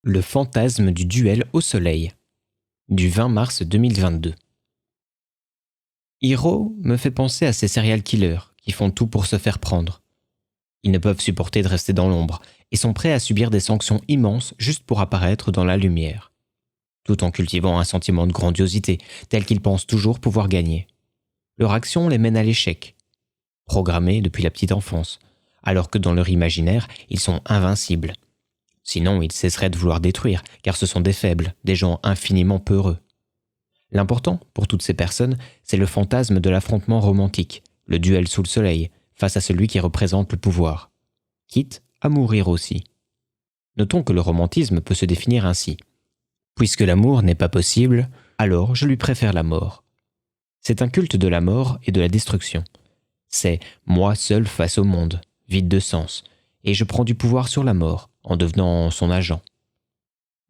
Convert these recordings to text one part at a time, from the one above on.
Le fantasme du duel au soleil, du 20 mars 2022. Hiro me fait penser à ces serial killers qui font tout pour se faire prendre. Ils ne peuvent supporter de rester dans l'ombre et sont prêts à subir des sanctions immenses juste pour apparaître dans la lumière, tout en cultivant un sentiment de grandiosité tel qu'ils pensent toujours pouvoir gagner. Leur action les mène à l'échec, programmés depuis la petite enfance, alors que dans leur imaginaire, ils sont invincibles. Sinon, ils cesseraient de vouloir détruire, car ce sont des faibles, des gens infiniment peureux. L'important, pour toutes ces personnes, c'est le fantasme de l'affrontement romantique, le duel sous le soleil, face à celui qui représente le pouvoir, quitte à mourir aussi. Notons que le romantisme peut se définir ainsi. Puisque l'amour n'est pas possible, alors je lui préfère la mort. C'est un culte de la mort et de la destruction. C'est moi seul face au monde, vide de sens, et je prends du pouvoir sur la mort, en devenant son agent.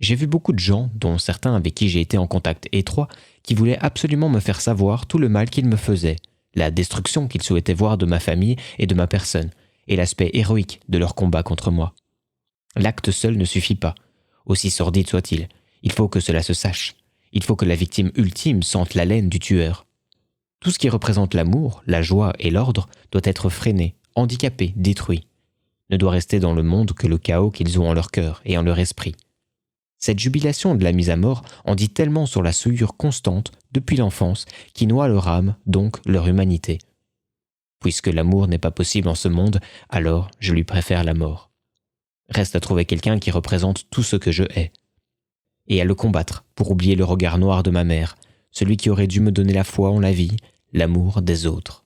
J'ai vu beaucoup de gens, dont certains avec qui j'ai été en contact étroit, qui voulaient absolument me faire savoir tout le mal qu'ils me faisaient, la destruction qu'ils souhaitaient voir de ma famille et de ma personne, et l'aspect héroïque de leur combat contre moi. L'acte seul ne suffit pas, aussi sordide soit-il. Il faut que cela se sache. Il faut que la victime ultime sente l'haleine du tueur. Tout ce qui représente l'amour, la joie et l'ordre doit être freiné, handicapé, détruit. Ne doit rester dans le monde que le chaos qu'ils ont en leur cœur et en leur esprit. Cette jubilation de la mise à mort en dit tellement sur la souillure constante, depuis l'enfance, qui noie leur âme, donc leur humanité. Puisque l'amour n'est pas possible en ce monde, alors je lui préfère la mort. Reste à trouver quelqu'un qui représente tout ce que je hais. Et à le combattre pour oublier le regard noir de ma mère, celui qui aurait dû me donner la foi en la vie, l'amour des autres.